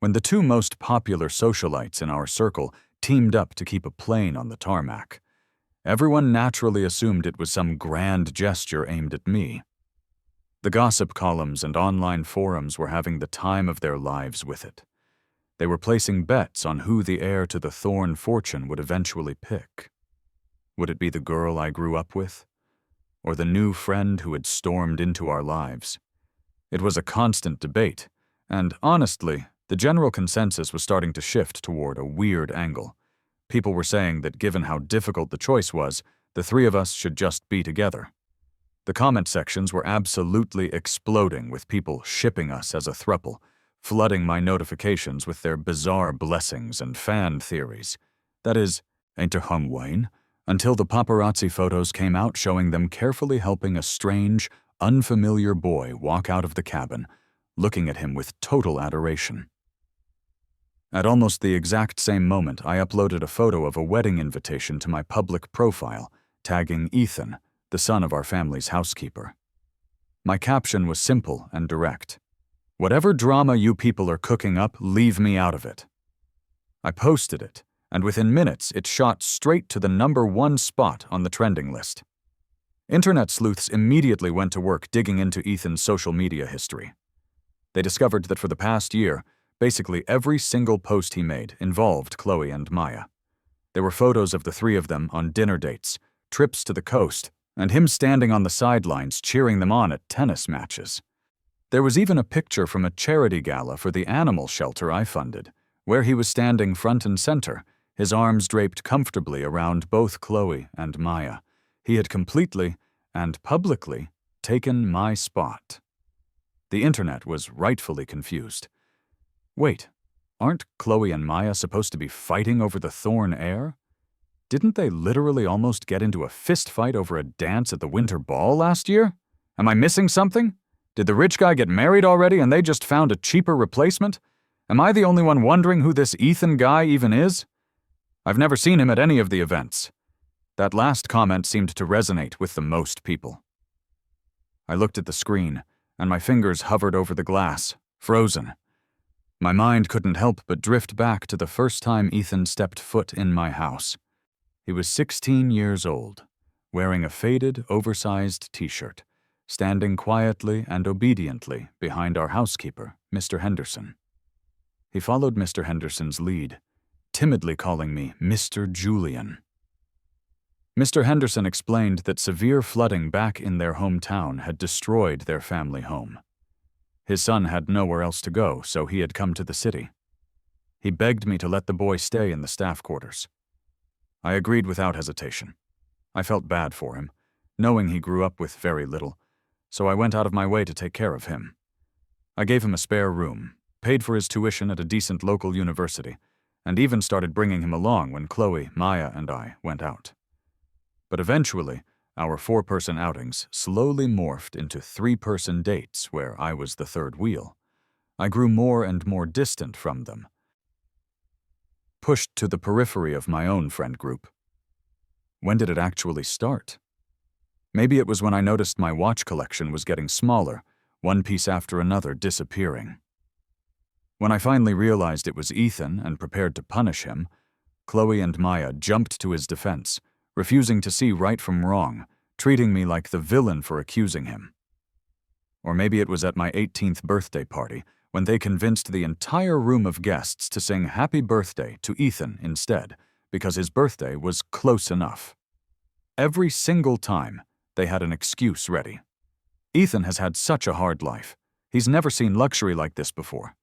when the two most popular socialites in our circle teamed up to keep a plane on the tarmac. Everyone naturally assumed it was some grand gesture aimed at me. The gossip columns and online forums were having the time of their lives with it. They were placing bets on who the heir to the Thorne fortune would eventually pick. Would it be the girl I grew up with? Or the new friend who had stormed into our lives? It was a constant debate, and honestly, the general consensus was starting to shift toward a weird angle. People were saying that given how difficult the choice was, the three of us should just be together. The comment sections were absolutely exploding with people shipping us as a throuple, flooding my notifications with their bizarre blessings and fan theories. That is, Wayne, until the paparazzi photos came out showing them carefully helping a strange, unfamiliar boy walk out of the cabin, looking at him with total adoration. At almost the exact same moment, I uploaded a photo of a wedding invitation to my public profile, tagging Ethan, the son of our family's housekeeper. My caption was simple and direct. Whatever drama you people are cooking up, leave me out of it. I posted it, and within minutes it shot straight to the #1 spot on the trending list. Internet sleuths immediately went to work digging into Ethan's social media history. They discovered that for the past year, basically every single post he made involved Chloe and Maya. There were photos of the three of them on dinner dates, trips to the coast, and him standing on the sidelines cheering them on at tennis matches. There was even a picture from a charity gala for the animal shelter I funded, where he was standing front and center, his arms draped comfortably around both Chloe and Maya. He had completely and publicly taken my spot. The internet was rightfully confused. Wait, aren't Chloe and Maya supposed to be fighting over the Thorne heir? Didn't they literally almost get into a fistfight over a dance at the winter ball last year? Am I missing something? Did the rich guy get married already and they just found a cheaper replacement? Am I the only one wondering who this Ethan guy even is? I've never seen him at any of the events. That last comment seemed to resonate with the most people. I looked at the screen, and my fingers hovered over the glass, frozen. My mind couldn't help but drift back to the first time Ethan stepped foot in my house. He was 16 years old, wearing a faded, oversized t-shirt, standing quietly and obediently behind our housekeeper, Mr. Henderson. He followed Mr. Henderson's lead, timidly calling me Mr. Julian. Mr. Henderson explained that severe flooding back in their hometown had destroyed their family home. His son had nowhere else to go, so he had come to the city. He begged me to let the boy stay in the staff quarters. I agreed without hesitation. I felt bad for him, knowing he grew up with very little, so I went out of my way to take care of him. I gave him a spare room, paid for his tuition at a decent local university, and even started bringing him along when Chloe, Maya, and I went out. But eventually, our 4-person outings slowly morphed into 3-person dates where I was the third wheel. I grew more and more distant from them, pushed to the periphery of my own friend group. When did it actually start? Maybe it was when I noticed my watch collection was getting smaller, one piece after another disappearing. When I finally realized it was Ethan and prepared to punish him, Chloe and Maya jumped to his defense, refusing to see right from wrong, treating me like the villain for accusing him. Or maybe it was at my 18th birthday party, when they convinced the entire room of guests to sing Happy Birthday to Ethan instead, because his birthday was close enough. Every single time, they had an excuse ready. Ethan has had such a hard life. He's never seen luxury like this before.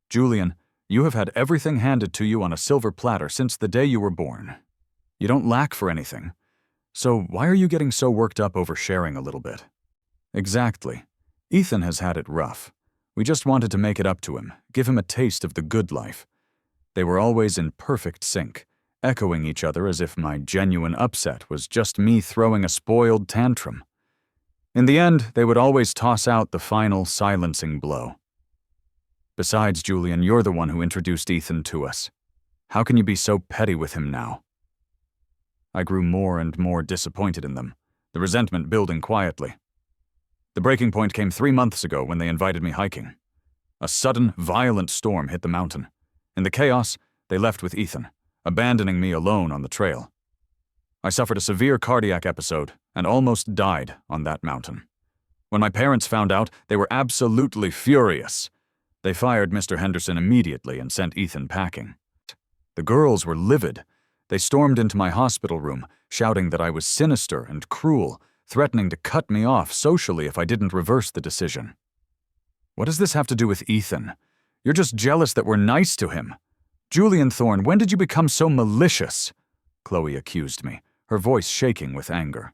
Julian, you have had everything handed to you on a silver platter since the day you were born. You don't lack for anything. So why are you getting so worked up over sharing a little bit? Exactly. Ethan has had it rough. We just wanted to make it up to him, give him a taste of the good life. They were always in perfect sync, echoing each other as if my genuine upset was just me throwing a spoiled tantrum. In the end, they would always toss out the final silencing blow. Besides, Julian, you're the one who introduced Ethan to us. How can you be so petty with him now? I grew more and more disappointed in them, the resentment building quietly. The breaking point came 3 months ago when they invited me hiking. A sudden, violent storm hit the mountain. In the chaos, they left with Ethan, abandoning me alone on the trail. I suffered a severe cardiac episode and almost died on that mountain. When my parents found out, they were absolutely furious. They fired Mr. Henderson immediately and sent Ethan packing. The girls were livid. They stormed into my hospital room, shouting that I was sinister and cruel, threatening to cut me off socially if I didn't reverse the decision. What does this have to do with Ethan? You're just jealous that we're nice to him. Julian Thorne, when did you become so malicious? Chloe accused me, her voice shaking with anger.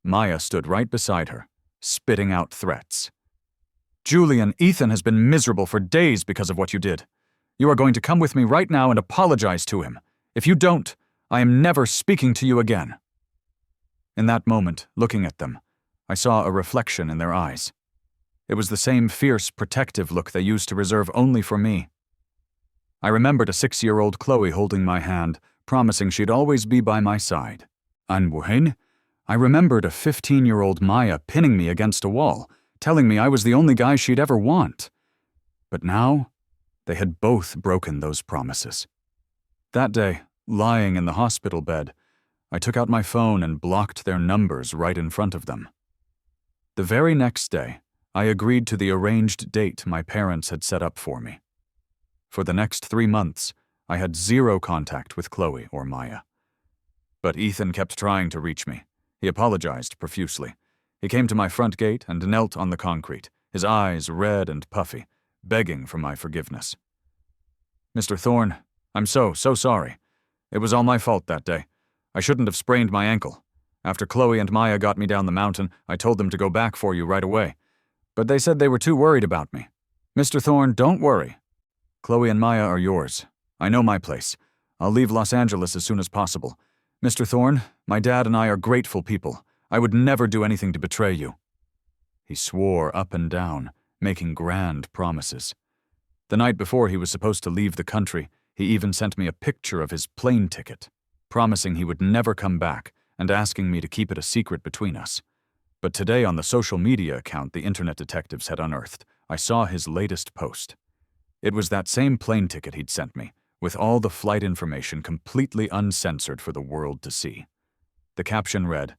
Maya stood right beside her, spitting out threats. Julian, Ethan has been miserable for days because of what you did. You are going to come with me right now and apologize to him. If you don't, I am never speaking to you again. In that moment, looking at them, I saw a reflection in their eyes. It was the same fierce, protective look they used to reserve only for me. I remembered a 6-year-old Chloe holding my hand, promising she'd always be by my side. And when? I remembered a 15-year-old Maya pinning me against a wall, telling me I was the only guy she'd ever want. But now, they had both broken those promises. That day, lying in the hospital bed, I took out my phone and blocked their numbers right in front of them. The very next day, I agreed to the arranged date my parents had set up for me. For the next 3 months, I had zero contact with Chloe or Maya. But Ethan kept trying to reach me. He apologized profusely. He came to my front gate and knelt on the concrete, his eyes red and puffy, begging for my forgiveness. Mr. Thorne, I'm so sorry. It was all my fault that day. I shouldn't have sprained my ankle. After Chloe and Maya got me down the mountain, I told them to go back for you right away. But they said they were too worried about me. Mr. Thorne, don't worry. Chloe and Maya are yours. I know my place. I'll leave Los Angeles as soon as possible. Mr. Thorne, my dad and I are grateful people. I would never do anything to betray you. He swore up and down, making grand promises. The night before he was supposed to leave the country, he even sent me a picture of his plane ticket, promising he would never come back and asking me to keep it a secret between us. But today on the social media account the internet detectives had unearthed, I saw his latest post. It was that same plane ticket he'd sent me, with all the flight information completely uncensored for the world to see. The caption read,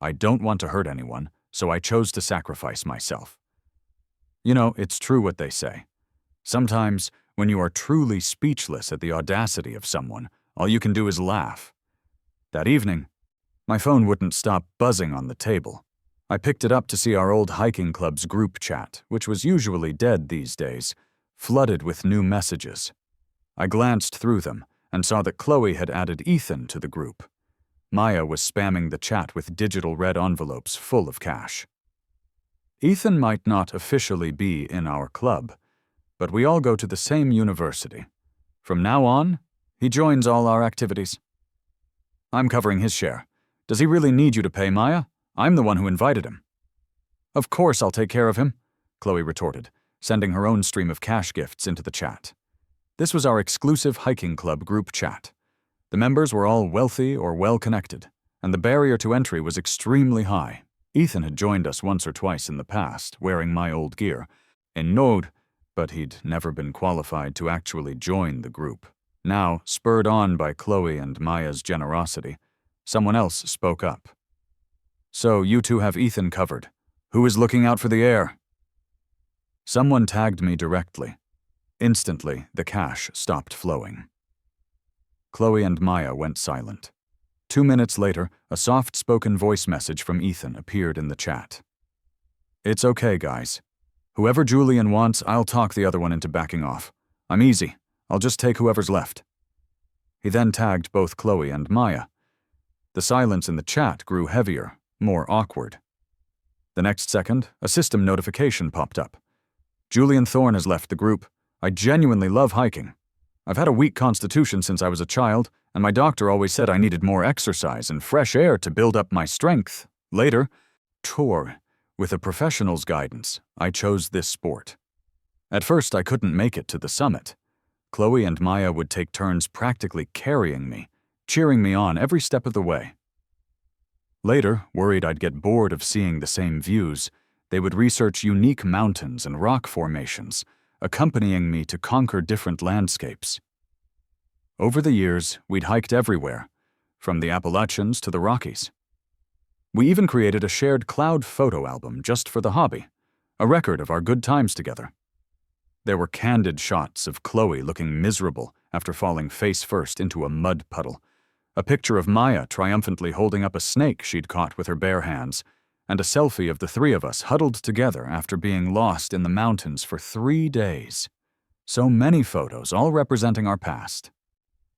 "I don't want to hurt anyone, so I chose to sacrifice myself." You know, it's true what they say. Sometimes, when you are truly speechless at the audacity of someone, all you can do is laugh. That evening, my phone wouldn't stop buzzing on the table. I picked it up to see our old hiking club's group chat, which was usually dead these days, flooded with new messages. I glanced through them and saw that Chloe had added Ethan to the group. Maya was spamming the chat with digital red envelopes full of cash. Ethan might not officially be in our club, but we all go to the same university. From now on, he joins all our activities. I'm covering his share. Does he really need you to pay, Maya? I'm the one who invited him. Of course I'll take care of him, Chloe retorted, sending her own stream of cash gifts into the chat. This was our exclusive hiking club group chat. The members were all wealthy or well-connected, and the barrier to entry was extremely high. Ethan had joined us once or twice in the past, wearing my old gear, in Node, but he'd never been qualified to actually join the group. Now, spurred on by Chloe and Maya's generosity, someone else spoke up. So you two have Ethan covered. Who is looking out for the air? Someone tagged me directly. Instantly, the cash stopped flowing. Chloe and Maya went silent. 2 minutes later, a soft-spoken voice message from Ethan appeared in the chat. It's okay, guys. Whoever Julian wants, I'll talk the other one into backing off. I'm easy. I'll just take whoever's left. He then tagged both Chloe and Maya. The silence in the chat grew heavier, more awkward. The next second, a system notification popped up. Julian Thorne has left the group. I genuinely love hiking. I've had a weak constitution since I was a child, and my doctor always said I needed more exercise and fresh air to build up my strength. Later, with a professional's guidance, I chose this sport. At first, I couldn't make it to the summit. Chloe and Maya would take turns practically carrying me, cheering me on every step of the way. Later, worried I'd get bored of seeing the same views, they would research unique mountains and rock formations, accompanying me to conquer different landscapes. Over the years, we'd hiked everywhere, from the Appalachians to the Rockies. We even created a shared cloud photo album just for the hobby, a record of our good times together. There were candid shots of Chloe looking miserable after falling face first into a mud puddle, a picture of Maya triumphantly holding up a snake she'd caught with her bare hands, and a selfie of the three of us huddled together after being lost in the mountains for 3 days. So many photos, all representing our past.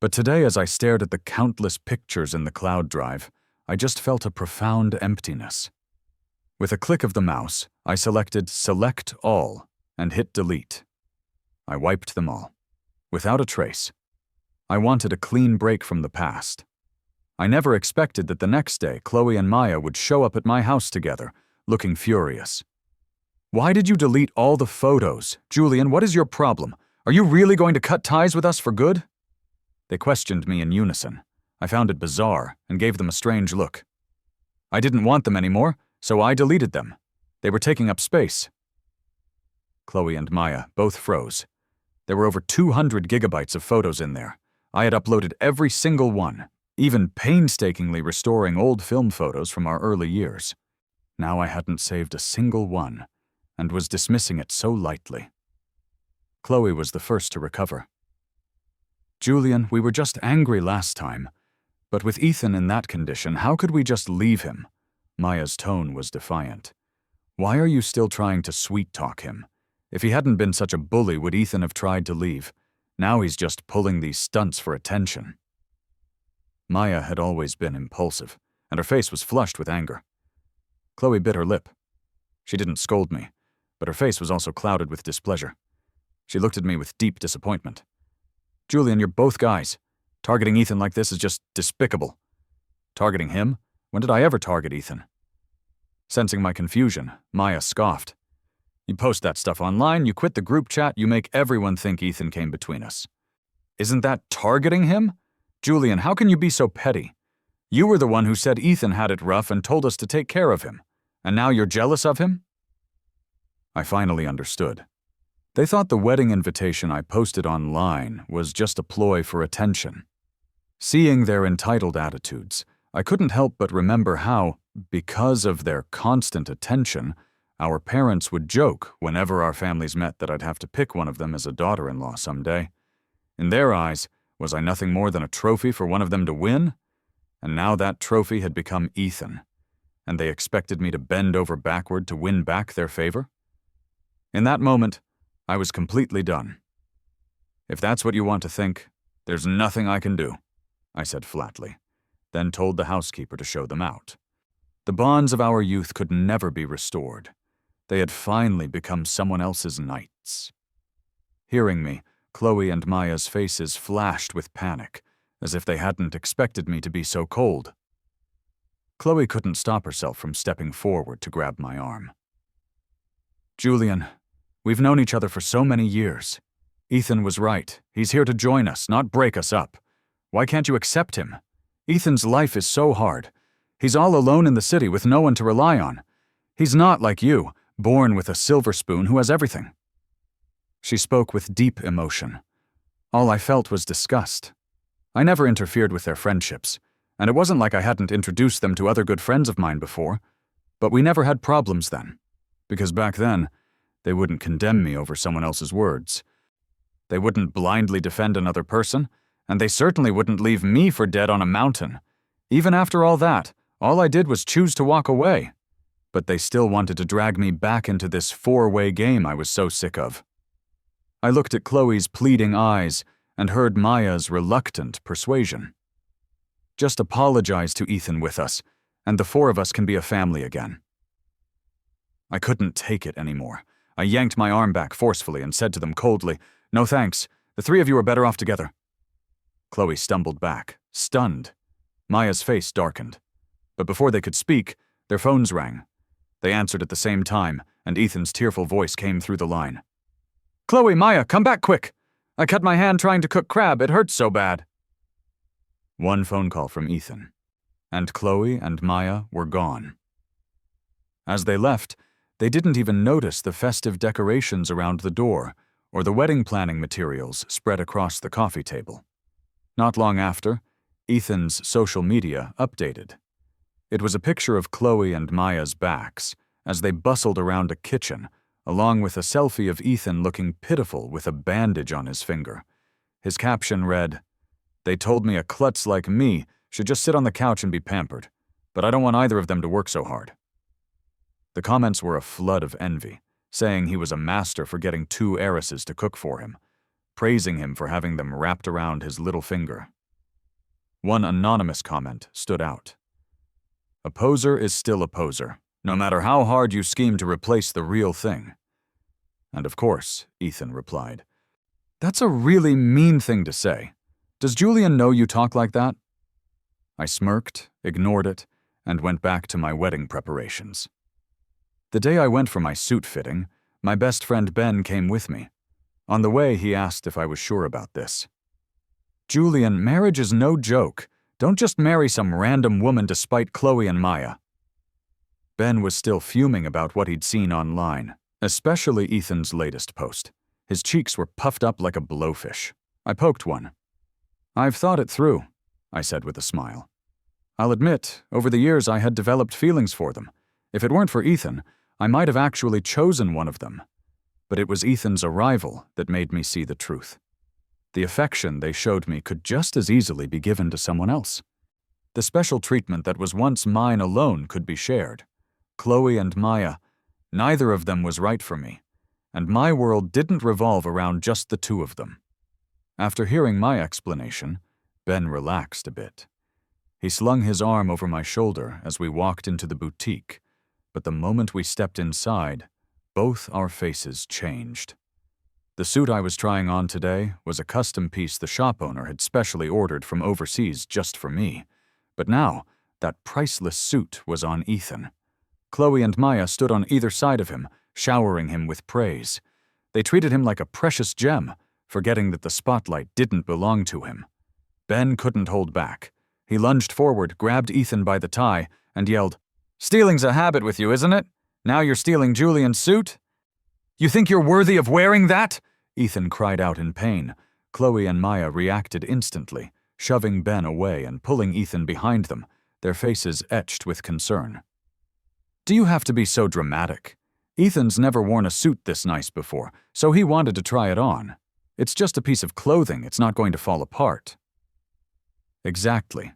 But today, as I stared at the countless pictures in the cloud drive, I just felt a profound emptiness. With a click of the mouse, I selected Select All and hit Delete. I wiped them all, without a trace. I wanted a clean break from the past. I never expected that the next day Chloe and Maya would show up at my house together, looking furious. "Why did you delete all the photos? Julian, what is your problem? Are you really going to cut ties with us for good?" They questioned me in unison. I found it bizarre and gave them a strange look. I didn't want them anymore, so I deleted them. They were taking up space. Chloe and Maya both froze. There were over 200 gigabytes of photos in there. I had uploaded every single one, even painstakingly restoring old film photos from our early years. Now I hadn't saved a single one, and was dismissing it so lightly. Chloe was the first to recover. "Julian, we were just angry last time. But with Ethan in that condition, how could we just leave him?" Maya's tone was defiant. "Why are you still trying to sweet-talk him? If he hadn't been such a bully, would Ethan have tried to leave? Now he's just pulling these stunts for attention." Maya had always been impulsive, and her face was flushed with anger. Chloe bit her lip. She didn't scold me, but her face was also clouded with displeasure. She looked at me with deep disappointment. "Julian, you're both guys. Targeting Ethan like this is just despicable." "Targeting him? When did I ever target Ethan?" Sensing my confusion, Maya scoffed. "You post that stuff online, you quit the group chat, you make everyone think Ethan came between us. Isn't that targeting him? Julian, how can you be so petty? You were the one who said Ethan had it rough and told us to take care of him, and now you're jealous of him?" I finally understood. They thought the wedding invitation I posted online was just a ploy for attention. Seeing their entitled attitudes, I couldn't help but remember how, because of their constant attention, our parents would joke whenever our families met that I'd have to pick one of them as a daughter-in-law someday. In their eyes, was I nothing more than a trophy for one of them to win? And now that trophy had become Ethan, and they expected me to bend over backward to win back their favor? In that moment, I was completely done. "If that's what you want to think, there's nothing I can do," I said flatly, then told the housekeeper to show them out. The bonds of our youth could never be restored. They had finally become someone else's knights. Hearing me, Chloe and Maya's faces flashed with panic, as if they hadn't expected me to be so cold. Chloe couldn't stop herself from stepping forward to grab my arm. "Julian, we've known each other for so many years. Ethan was right. He's here to join us, not break us up. Why can't you accept him? Ethan's life is so hard. He's all alone in the city with no one to rely on. He's not like you, born with a silver spoon who has everything." She spoke with deep emotion. All I felt was disgust. I never interfered with their friendships, and it wasn't like I hadn't introduced them to other good friends of mine before, but we never had problems then, because back then, they wouldn't condemn me over someone else's words. They wouldn't blindly defend another person, and they certainly wouldn't leave me for dead on a mountain. Even after all that, all I did was choose to walk away. But they still wanted to drag me back into this four-way game I was so sick of. I looked at Chloe's pleading eyes and heard Maya's reluctant persuasion. "Just apologize to Ethan with us, and the four of us can be a family again." I couldn't take it anymore. I yanked my arm back forcefully and said to them coldly, "No thanks. The three of you are better off together." Chloe stumbled back, stunned. Maya's face darkened. But before they could speak, their phones rang. They answered at the same time, and Ethan's tearful voice came through the line. "Chloe, Maya, come back quick! I cut my hand trying to cook crab, it hurts so bad." One phone call from Ethan, and Chloe and Maya were gone. As they left, they didn't even notice the festive decorations around the door, or the wedding planning materials spread across the coffee table. Not long after, Ethan's social media updated. It was a picture of Chloe and Maya's backs as they bustled around a kitchen, along with a selfie of Ethan looking pitiful with a bandage on his finger. His caption read, "They told me a klutz like me should just sit on the couch and be pampered, but I don't want either of them to work so hard." The comments were a flood of envy, saying he was a master for getting 2 heiresses to cook for him, praising him for having them wrapped around his little finger. One anonymous comment stood out. "A poser is still a poser, no matter how hard you scheme to replace the real thing." And of course, Ethan replied, "That's a really mean thing to say. Does Julian know you talk like that?" I smirked, ignored it, and went back to my wedding preparations. The day I went for my suit fitting, my best friend Ben came with me. On the way, he asked if I was sure about this. "Julian, marriage is no joke. Don't just marry some random woman to spite Chloe and Maya." Ben was still fuming about what he'd seen online, especially Ethan's latest post. His cheeks were puffed up like a blowfish. I poked one. "I've thought it through," I said with a smile. "I'll admit, over the years I had developed feelings for them. If it weren't for Ethan, I might have actually chosen one of them. But it was Ethan's arrival that made me see the truth. The affection they showed me could just as easily be given to someone else. The special treatment that was once mine alone could be shared. Chloe and Maya, neither of them was right for me, and my world didn't revolve around just the 2 of them." After hearing my explanation, Ben relaxed a bit. He slung his arm over my shoulder as we walked into the boutique, but the moment we stepped inside, both our faces changed. The suit I was trying on today was a custom piece the shop owner had specially ordered from overseas just for me, but now that priceless suit was on Ethan. Chloe and Maya stood on either side of him, showering him with praise. They treated him like a precious gem, forgetting that the spotlight didn't belong to him. Ben couldn't hold back. He lunged forward, grabbed Ethan by the tie, and yelled, "Stealing's a habit with you, isn't it? Now you're stealing Julian's suit? You think you're worthy of wearing that?" Ethan cried out in pain. Chloe and Maya reacted instantly, shoving Ben away and pulling Ethan behind them, their faces etched with concern. "Do you have to be so dramatic? Ethan's never worn a suit this nice before, so he wanted to try it on. It's just a piece of clothing, it's not going to fall apart." Exactly.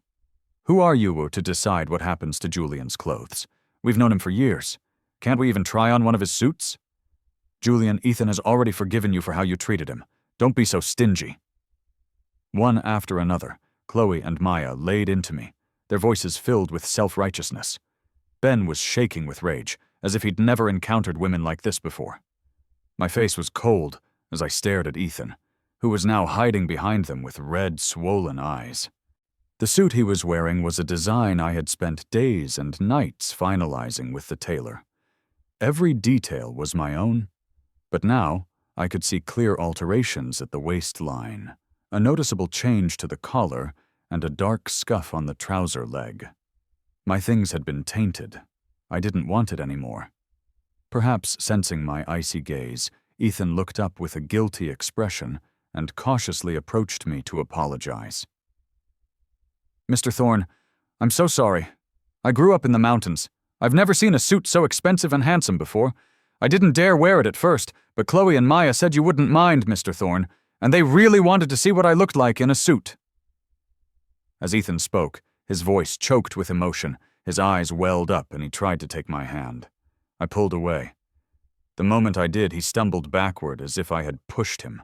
Who are you to decide what happens to Julian's clothes? We've known him for years. Can't we even try on one of his suits? "Julian, Ethan has already forgiven you for how you treated him. Don't be so stingy." One after another, Chloe and Maya laid into me, their voices filled with self-righteousness. Ben was shaking with rage, as if he'd never encountered women like this before. My face was cold as I stared at Ethan, who was now hiding behind them with red, swollen eyes. The suit he was wearing was a design I had spent days and nights finalizing with the tailor. Every detail was my own, but now I could see clear alterations at the waistline, a noticeable change to the collar, and a dark scuff on the trouser leg. My things had been tainted. I didn't want it anymore. Perhaps sensing my icy gaze, Ethan looked up with a guilty expression and cautiously approached me to apologize. "Mr. Thorne, I'm so sorry. I grew up in the mountains. I've never seen a suit so expensive and handsome before. I didn't dare wear it at first, but Chloe and Maya said you wouldn't mind, Mr. Thorne, and they really wanted to see what I looked like in a suit." As Ethan spoke, his voice choked with emotion, his eyes welled up, and he tried to take my hand. I pulled away. The moment I did, he stumbled backward as if I had pushed him,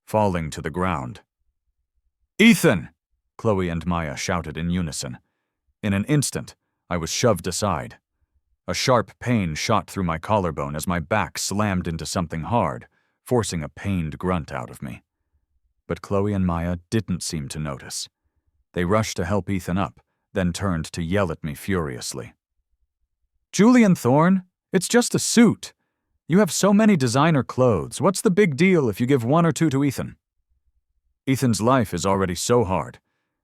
falling to the ground. "Ethan!" Chloe and Maya shouted in unison. In an instant, I was shoved aside. A sharp pain shot through my collarbone as my back slammed into something hard, forcing a pained grunt out of me. But Chloe and Maya didn't seem to notice. They rushed to help Ethan up, then turned to yell at me furiously. "Julian Thorne, it's just a suit. You have so many designer clothes. What's the big deal if you give 1 or 2 to Ethan?" "Ethan's life is already so hard.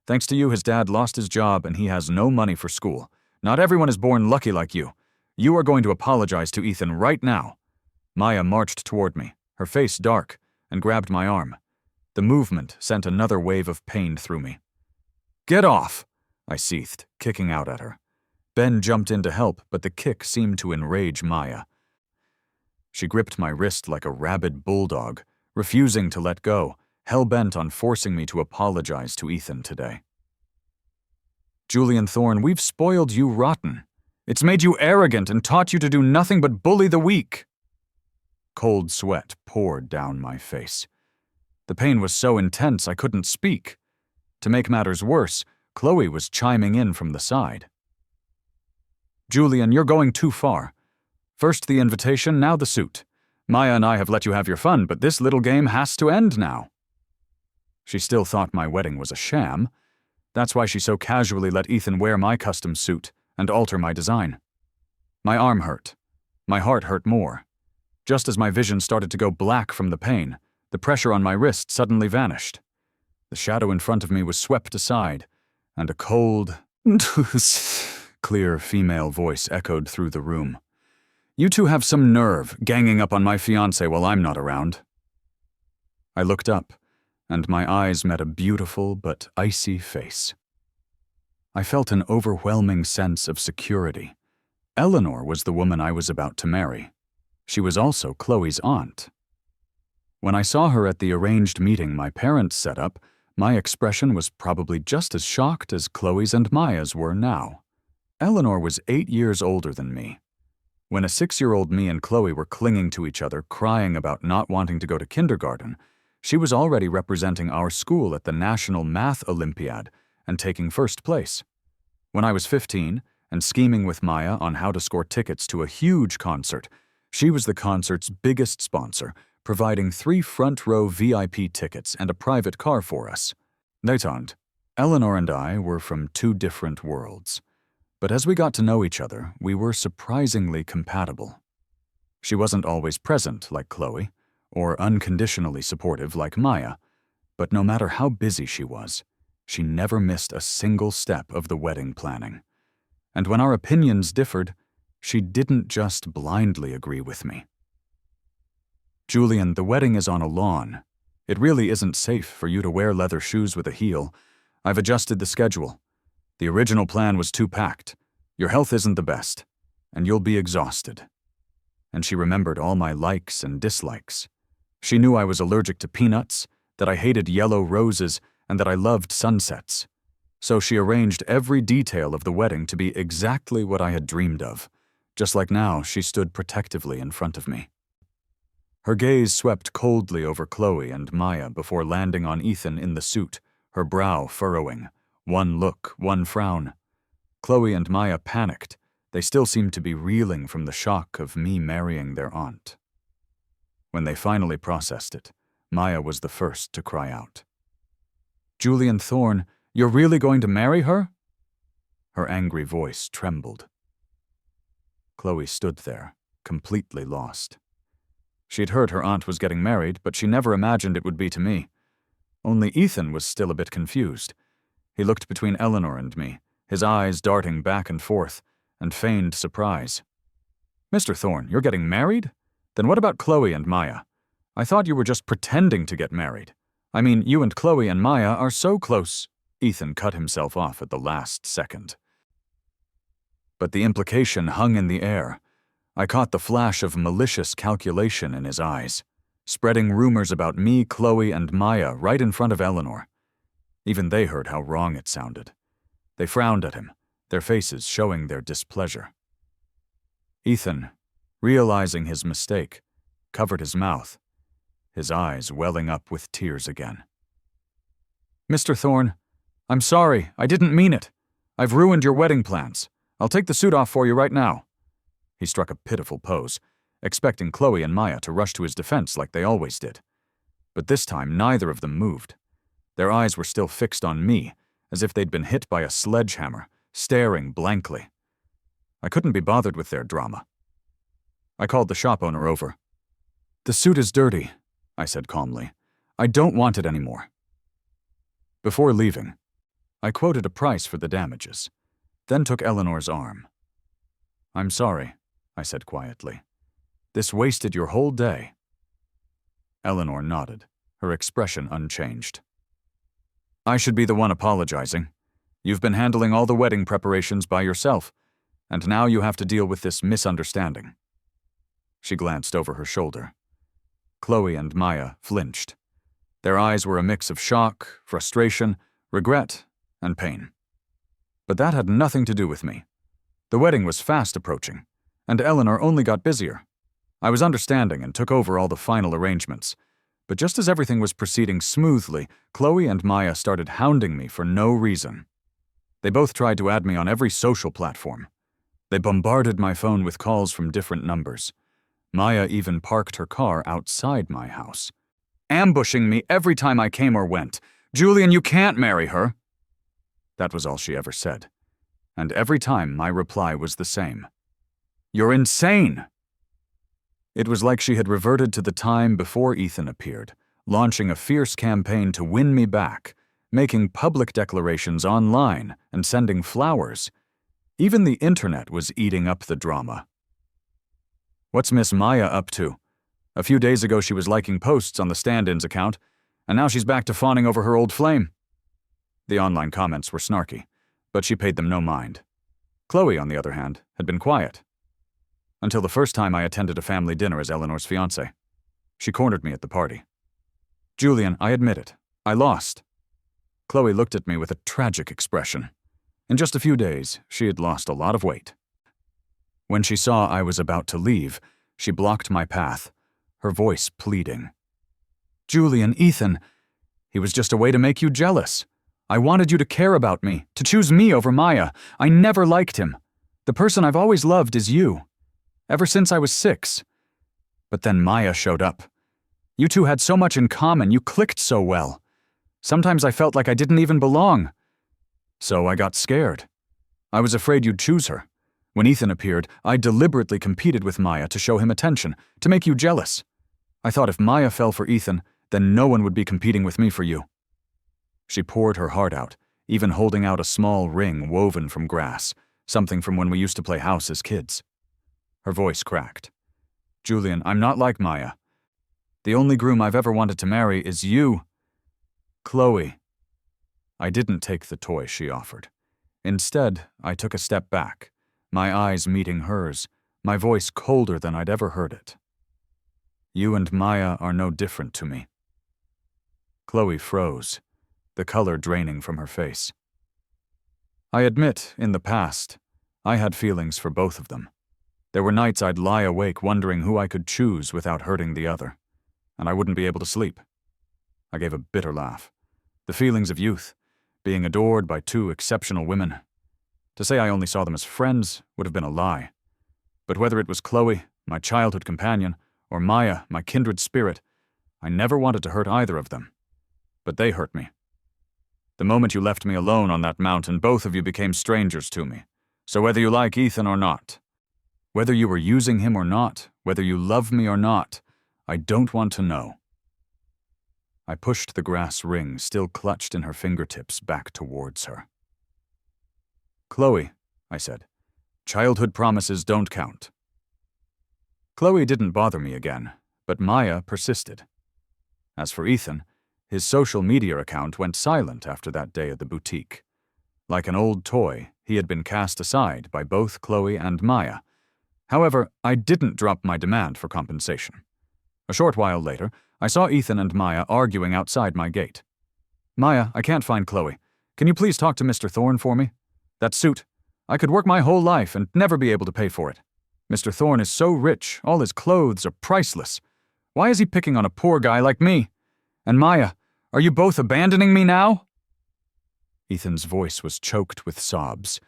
Thanks to you, his dad lost his job and he has no money for school. Not everyone is born lucky like you. You are going to apologize to Ethan right now." Maya marched toward me, her face dark, and grabbed my arm. The movement sent another wave of pain through me. "Get off!" I seethed, kicking out at her. Ben jumped in to help, but the kick seemed to enrage Maya. She gripped my wrist like a rabid bulldog, refusing to let go, hell-bent on forcing me to apologize to Ethan today. "Julian Thorne, we've spoiled you rotten. It's made you arrogant and taught you to do nothing but bully the weak." Cold sweat poured down my face. The pain was so intense I couldn't speak. To make matters worse, Chloe was chiming in from the side. "Julian, you're going too far. First the invitation, now the suit. Maya and I have let you have your fun, but this little game has to end now." She still thought my wedding was a sham. That's why she so casually let Ethan wear my custom suit and alter my design. My arm hurt. My heart hurt more. Just as my vision started to go black from the pain, the pressure on my wrist suddenly vanished. The shadow in front of me was swept aside, and a cold, clear female voice echoed through the room. "You two have some nerve, ganging up on my fiancé while I'm not around." I looked up, and my eyes met a beautiful but icy face. I felt an overwhelming sense of security. Eleanor was the woman I was about to marry. She was also Chloe's aunt. When I saw her at the arranged meeting my parents set up, my expression was probably just as shocked as Chloe's and Maya's were now. Eleanor was 8 years older than me. When a 6-year-old me and Chloe were clinging to each other, crying about not wanting to go to kindergarten, she was already representing our school at the National Math Olympiad and taking first place. When I was 15 and scheming with Maya on how to score tickets to a huge concert, she was the concert's biggest sponsor, providing 3 front-row VIP tickets and a private car for us. Détente, Eleanor and I were from 2 different worlds. But as we got to know each other, we were surprisingly compatible. She wasn't always present like Chloe, or unconditionally supportive like Maya, but no matter how busy she was, she never missed a single step of the wedding planning. And when our opinions differed, she didn't just blindly agree with me. "Julian, the wedding is on a lawn. It really isn't safe for you to wear leather shoes with a heel. I've adjusted the schedule. The original plan was too packed. Your health isn't the best, and you'll be exhausted." And she remembered all my likes and dislikes. She knew I was allergic to peanuts, that I hated yellow roses, and that I loved sunsets. So she arranged every detail of the wedding to be exactly what I had dreamed of. Just like now, she stood protectively in front of me. Her gaze swept coldly over Chloe and Maya before landing on Ethan in the suit, her brow furrowing. One look, one frown. Chloe and Maya panicked. They still seemed to be reeling from the shock of me marrying their aunt. When they finally processed it, Maya was the first to cry out. "Julian Thorne, you're really going to marry her?" Her angry voice trembled. Chloe stood there, completely lost. She'd heard her aunt was getting married, but she never imagined it would be to me. Only Ethan was still a bit confused. He looked between Eleanor and me, his eyes darting back and forth, and feigned surprise. "Mr. Thorne, you're getting married? Then what about Chloe and Maya? I thought you were just pretending to get married. I mean, you and Chloe and Maya are so close." Ethan cut himself off at the last second. But the implication hung in the air. I caught the flash of malicious calculation in his eyes, spreading rumors about me, Chloe, and Maya right in front of Eleanor. Even they heard how wrong it sounded. They frowned at him, their faces showing their displeasure. Ethan, realizing his mistake, covered his mouth, his eyes welling up with tears again. "Mr. Thorne, I'm sorry, I didn't mean it. I've ruined your wedding plans. I'll take the suit off for you right now." He struck a pitiful pose, expecting Chloe and Maya to rush to his defense like they always did. But this time neither of them moved. Their eyes were still fixed on me, as if they'd been hit by a sledgehammer, staring blankly. I couldn't be bothered with their drama. I called the shop owner over. "The suit is dirty," I said calmly. "I don't want it anymore." Before leaving, I quoted a price for the damages, then took Eleanor's arm. "I'm sorry," I said quietly. "This wasted your whole day." Eleanor nodded, her expression unchanged. I should be the one apologizing. You've been handling all the wedding preparations by yourself, and now you have to deal with this misunderstanding. She glanced over her shoulder. Chloe and Maya flinched. Their eyes were a mix of shock, frustration, regret, and pain. But that had nothing to do with me. The wedding was fast approaching, and Eleanor only got busier. I was understanding and took over all the final arrangements. But just as everything was proceeding smoothly, Chloe and Maya started hounding me for no reason. They both tried to add me on every social platform. They bombarded my phone with calls from different numbers. Maya even parked her car outside my house, ambushing me every time I came or went. "Julian, you can't marry her." That was all she ever said. And every time my reply was the same. "You're insane." It was like she had reverted to the time before Ethan appeared, launching a fierce campaign to win me back, making public declarations online and sending flowers. Even the internet was eating up the drama. What's Miss Maya up to? A few days ago she was liking posts on the stand-ins account, and now she's back to fawning over her old flame. The online comments were snarky, but she paid them no mind. Chloe, on the other hand, had been quiet. Until the first time I attended a family dinner as Eleanor's fiancé. She cornered me at the party. "Julian, I admit it. I lost." Chloe looked at me with a tragic expression. In just a few days, she had lost a lot of weight. When she saw I was about to leave, she blocked my path, her voice pleading. "Julian, Ethan, he was just a way to make you jealous. I wanted you to care about me, to choose me over Maya. I never liked him. The person I've always loved is you. Ever since I was 6. But then Maya showed up. You two had so much in common, you clicked so well. Sometimes I felt like I didn't even belong. So I got scared. I was afraid you'd choose her. When Ethan appeared, I deliberately competed with Maya to show him attention, to make you jealous. I thought if Maya fell for Ethan, then no one would be competing with me for you." She poured her heart out, even holding out a small ring woven from grass, something from when we used to play house as kids. Her voice cracked. "Julian, I'm not like Maya. The only groom I've ever wanted to marry is you." "Chloe." I didn't take the toy she offered. Instead, I took a step back, my eyes meeting hers, my voice colder than I'd ever heard it. "You and Maya are no different to me." Chloe froze, the color draining from her face. I admit, in the past, I had feelings for both of them. There were nights I'd lie awake wondering who I could choose without hurting the other, and I wouldn't be able to sleep. I gave a bitter laugh. The feelings of youth, being adored by two exceptional women. To say I only saw them as friends would have been a lie. But whether it was Chloe, my childhood companion, or Maya, my kindred spirit, I never wanted to hurt either of them. But they hurt me. The moment you left me alone on that mountain, both of you became strangers to me. So whether you like Ethan or not, whether you were using him or not, whether you love me or not, I don't want to know. I pushed the grass ring, still clutched in her fingertips, back towards her. "Chloe," I said, "childhood promises don't count." Chloe didn't bother me again, but Maya persisted. As for Ethan, his social media account went silent after that day at the boutique. Like an old toy, he had been cast aside by both Chloe and Maya. However, I didn't drop my demand for compensation. A short while later, I saw Ethan and Maya arguing outside my gate. "Maya, I can't find Chloe. Can you please talk to Mr. Thorne for me? That suit. I could work my whole life and never be able to pay for it. Mr. Thorne is so rich, all his clothes are priceless. Why is he picking on a poor guy like me? And Maya, are you both abandoning me now?" Ethan's voice was choked with sobs.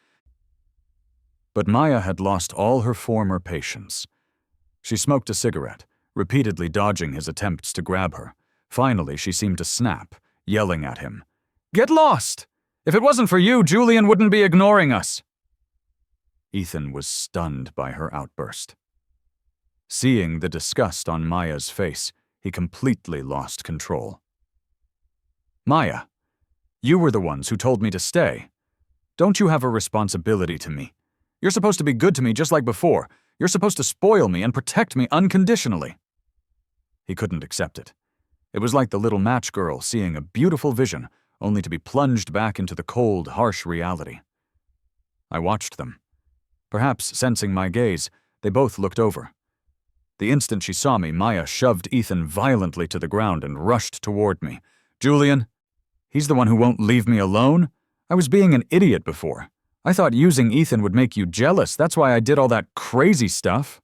But Maya had lost all her former patience. She smoked a cigarette, repeatedly dodging his attempts to grab her. Finally, she seemed to snap, yelling at him. "Get lost! If it wasn't for you, Julian wouldn't be ignoring us." Ethan was stunned by her outburst. Seeing the disgust on Maya's face, he completely lost control. "Maya, you were the ones who told me to stay. Don't you have a responsibility to me? You're supposed to be good to me just like before. You're supposed to spoil me and protect me unconditionally." He couldn't accept it. It was like the little match girl seeing a beautiful vision, only to be plunged back into the cold, harsh reality. I watched them. Perhaps sensing my gaze, they both looked over. The instant she saw me, Maya shoved Ethan violently to the ground and rushed toward me. "Julian, he's the one who won't leave me alone? I was being an idiot before. I thought using Ethan would make you jealous. That's why I did all that crazy stuff."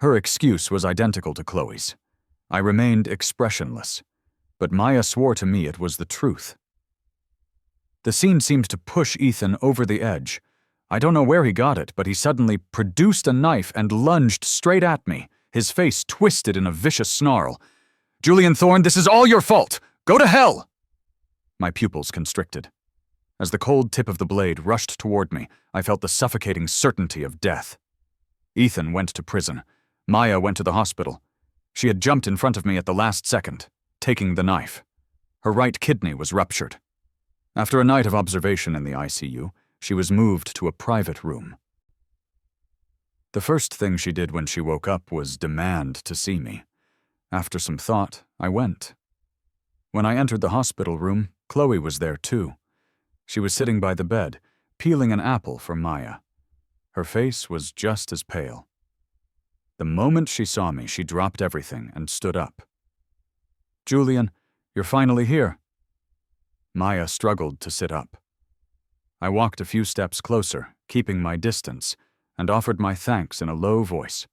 Her excuse was identical to Chloe's. I remained expressionless, but Maya swore to me it was the truth. The scene seemed to push Ethan over the edge. I don't know where he got it, but he suddenly produced a knife and lunged straight at me, his face twisted in a vicious snarl. "Julian Thorne, this is all your fault! Go to hell!" My pupils constricted. As the cold tip of the blade rushed toward me, I felt the suffocating certainty of death. Ethan went to prison. Maya went to the hospital. She had jumped in front of me at the last second, taking the knife. Her right kidney was ruptured. After a night of observation in the ICU, she was moved to a private room. The first thing she did when she woke up was demand to see me. After some thought, I went. When I entered the hospital room, Chloe was there too. She was sitting by the bed, peeling an apple for Maya. Her face was just as pale. The moment she saw me, she dropped everything and stood up. "Julian, you're finally here." Maya struggled to sit up. I walked a few steps closer, keeping my distance, and offered my thanks in a low voice.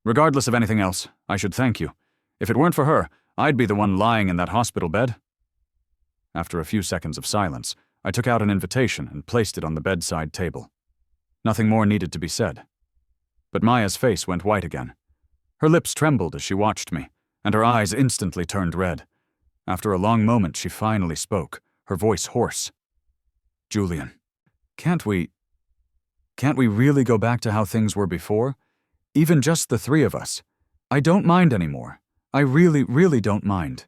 "Regardless of anything else, I should thank you. If it weren't for her, I'd be the one lying in that hospital bed." After a few seconds of silence, I took out an invitation and placed it on the bedside table. Nothing more needed to be said. But Maya's face went white again. Her lips trembled as she watched me, and her eyes instantly turned red. After a long moment, she finally spoke, her voice hoarse. "Julian, can't we really go back to how things were before? Even just the three of us. I don't mind anymore. I really, really don't mind."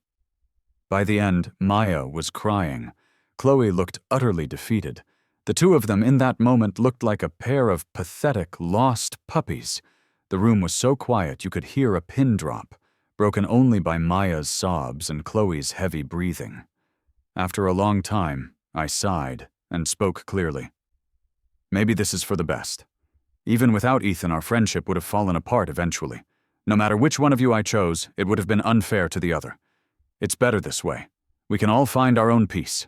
By the end, Maya was crying. Chloe looked utterly defeated. The two of them in that moment looked like a pair of pathetic, lost puppies. The room was so quiet you could hear a pin drop, broken only by Maya's sobs and Chloe's heavy breathing. After a long time, I sighed and spoke clearly. "Maybe this is for the best. Even without Ethan, our friendship would have fallen apart eventually. No matter which one of you I chose, it would have been unfair to the other. It's better this way. We can all find our own peace."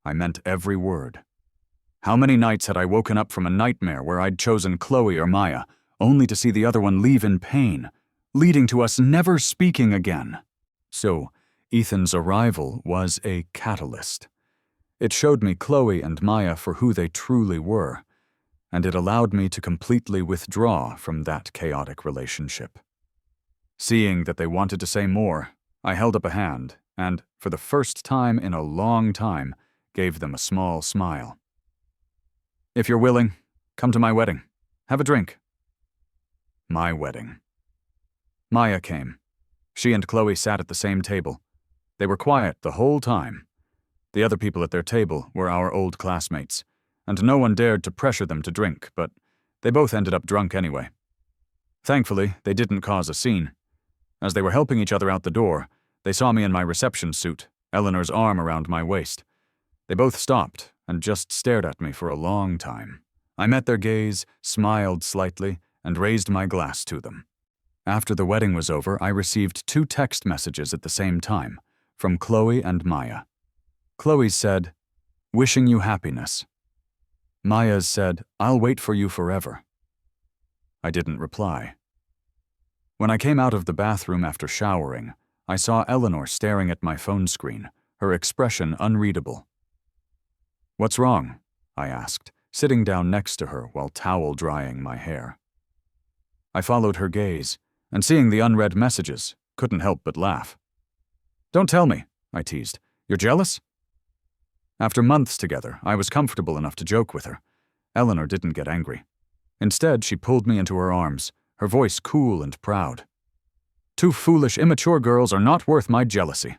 I meant every word. How many nights had I woken up from a nightmare where I'd chosen Chloe or Maya, only to see the other one leave in pain, leading to us never speaking again? So, Ethan's arrival was a catalyst. It showed me Chloe and Maya for who they truly were, and it allowed me to completely withdraw from that chaotic relationship. Seeing that they wanted to say more, I held up a hand and, for the first time in a long time, gave them a small smile. "If you're willing, come to my wedding. Have a drink." My wedding. Maya came. She and Chloe sat at the same table. They were quiet the whole time. The other people at their table were our old classmates, and no one dared to pressure them to drink, but they both ended up drunk anyway. Thankfully, they didn't cause a scene. As they were helping each other out the door, they saw me in my reception suit, Eleanor's arm around my waist. They both stopped and just stared at me for a long time. I met their gaze, smiled slightly, and raised my glass to them. After the wedding was over, I received 2 text messages at the same time, from Chloe and Maya. Chloe's said, "Wishing you happiness." Maya's said, "I'll wait for you forever." I didn't reply. When I came out of the bathroom after showering, I saw Eleanor staring at my phone screen, her expression unreadable. "What's wrong?" I asked, sitting down next to her while towel drying my hair. I followed her gaze, and seeing the unread messages, couldn't help but laugh. "Don't tell me," I teased. "You're jealous?" After months together, I was comfortable enough to joke with her. Eleanor didn't get angry. Instead, she pulled me into her arms, her voice cool and proud. "Two foolish, immature girls are not worth my jealousy."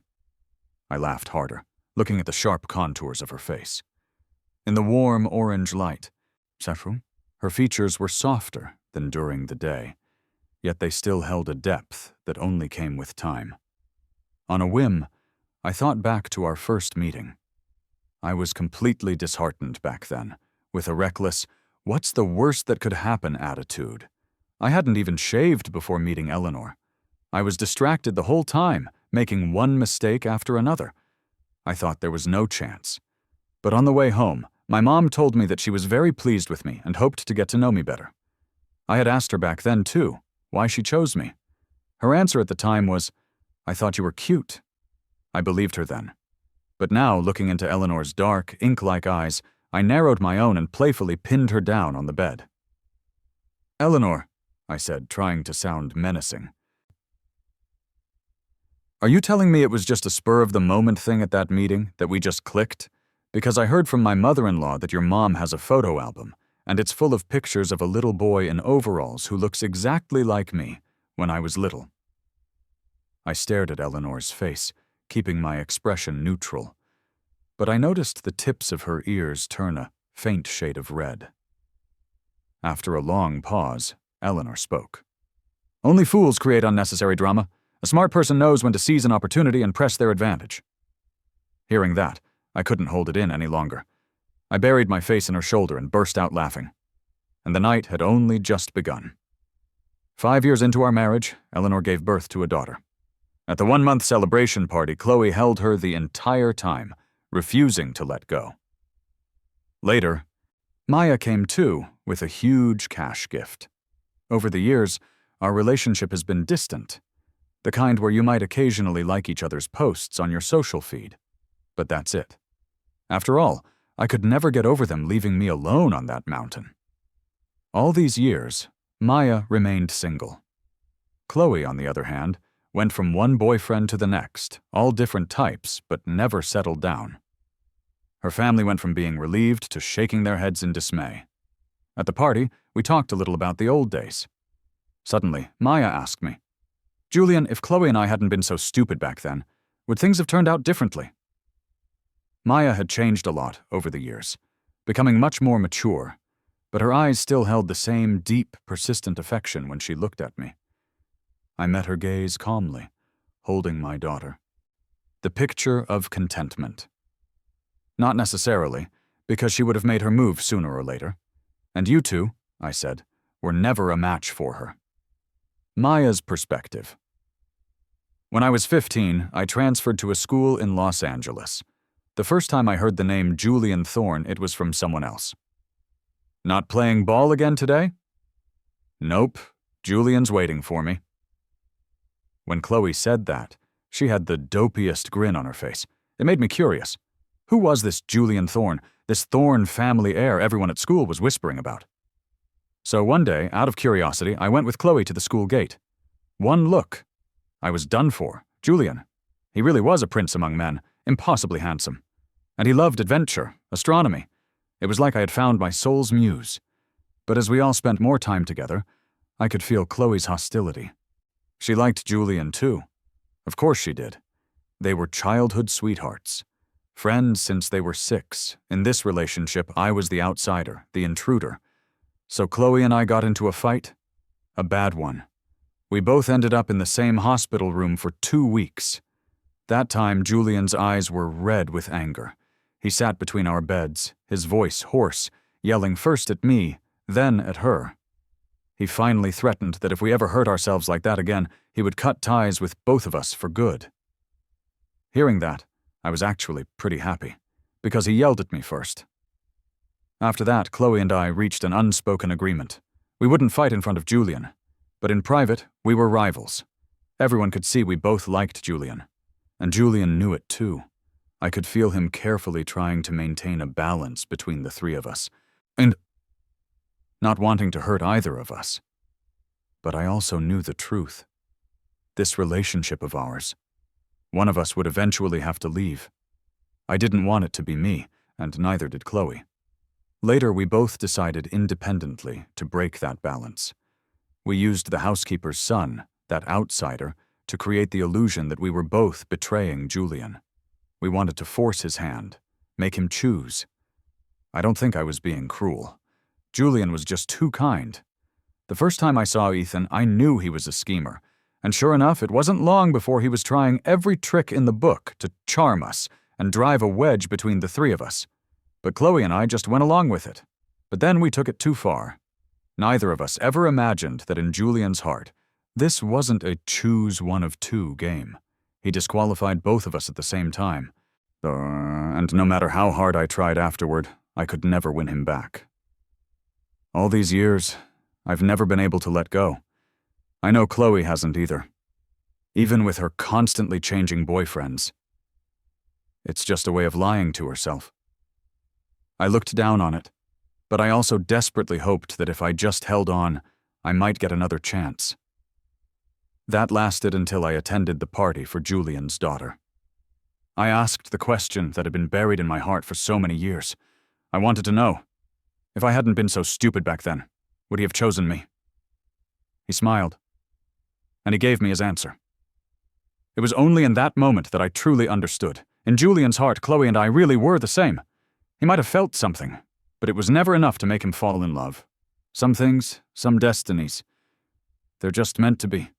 I laughed harder, looking at the sharp contours of her face. In the warm orange light, her features were softer than during the day. yet they still held a depth that only came with time. On a whim, I thought back to our first meeting. I was completely disheartened back then, with a reckless, what's the worst that could happen attitude. I hadn't even shaved before meeting Eleanor. I was distracted the whole time, making one mistake after another. I thought there was no chance. But on the way home, my mom told me that she was very pleased with me and hoped to get to know me better. I had asked her back then, too, why she chose me. Her answer at the time was, "I thought you were cute." I believed her then. But now, looking into Eleanor's dark, ink-like eyes, I narrowed my own and playfully pinned her down on the bed. "Eleanor," I said, trying to sound menacing. "Are you telling me it was just a spur-of-the-moment thing at that meeting, that we just clicked? Because I heard from my mother-in-law that your mom has a photo album, and it's full of pictures of a little boy in overalls who looks exactly like me when I was little." I stared at Eleanor's face, keeping my expression neutral. But I noticed the tips of her ears turn a faint shade of red. After a long pause, Eleanor spoke. "Only fools create unnecessary drama. A smart person knows when to seize an opportunity and press their advantage." Hearing that, I couldn't hold it in any longer. I buried my face in her shoulder and burst out laughing. And the night had only just begun. 5 years into our marriage, Eleanor gave birth to a daughter. At the 1-month celebration party, Chloe held her the entire time, refusing to let go. Later, Maya came too, with a huge cash gift. Over the years, our relationship has been distant, the kind where you might occasionally like each other's posts on your social feed. But that's it. After all, I could never get over them leaving me alone on that mountain. All these years, Maya remained single. Chloe, on the other hand, went from one boyfriend to the next, all different types, but never settled down. Her family went from being relieved to shaking their heads in dismay. At the party, we talked a little about the old days. Suddenly, Maya asked me, "Julian, if Chloe and I hadn't been so stupid back then, would things have turned out differently?" Maya had changed a lot over the years, becoming much more mature, but her eyes still held the same deep, persistent affection when she looked at me. I met her gaze calmly, holding my daughter. The picture of contentment. Not necessarily, because she would have made her move sooner or later. And you two, I said, were never a match for her. Maya's perspective. When I was 15, I transferred to a school in Los Angeles. The first time I heard the name Julian Thorne, it was from someone else. "Not playing ball again today?" "Nope, Julian's waiting for me." When Chloe said that, she had the dopiest grin on her face. It made me curious. Who was this Julian Thorne, this Thorne family heir everyone at school was whispering about? So one day, out of curiosity, I went with Chloe to the school gate. One look. I was done for. Julian. He really was a prince among men, impossibly handsome. And he loved adventure, astronomy. It was like I had found my soul's muse. But as we all spent more time together, I could feel Chloe's hostility. She liked Julian too. Of course she did. They were childhood sweethearts. Friends since they were 6. In this relationship, I was the outsider, the intruder. So Chloe and I got into a fight. A bad one. We both ended up in the same hospital room for 2 weeks. That time, Julian's eyes were red with anger. He sat between our beds, his voice hoarse, yelling first at me, then at her. He finally threatened that if we ever hurt ourselves like that again, he would cut ties with both of us for good. Hearing that, I was actually pretty happy, because he yelled at me first. After that, Chloe and I reached an unspoken agreement. We wouldn't fight in front of Julian, but in private, we were rivals. Everyone could see we both liked Julian, and Julian knew it too. I could feel him carefully trying to maintain a balance between the three of us, and not wanting to hurt either of us. But I also knew the truth. This relationship of ours, one of us would eventually have to leave. I didn't want it to be me, and neither did Chloe. Later, we both decided independently to break that balance. We used the housekeeper's son, that outsider, to create the illusion that we were both betraying Julian. We wanted to force his hand, make him choose. I don't think I was being cruel. Julian was just too kind. The first time I saw Ethan, I knew he was a schemer. And sure enough, it wasn't long before he was trying every trick in the book to charm us and drive a wedge between the three of us. But Chloe and I just went along with it. But then we took it too far. Neither of us ever imagined that in Julian's heart, this wasn't a choose one of two game. He disqualified both of us at the same time. And no matter how hard I tried afterward, I could never win him back. All these years, I've never been able to let go. I know Chloe hasn't either. Even with her constantly changing boyfriends. It's just a way of lying to herself. I looked down on it, but I also desperately hoped that if I just held on, I might get another chance. That lasted until I attended the party for Julian's daughter. I asked the question that had been buried in my heart for so many years. I wanted to know, if I hadn't been so stupid back then, would he have chosen me? He smiled, and he gave me his answer. It was only in that moment that I truly understood. In Julian's heart, Chloe and I really were the same. He might have felt something, but it was never enough to make him fall in love. Some things, some destinies, they're just meant to be.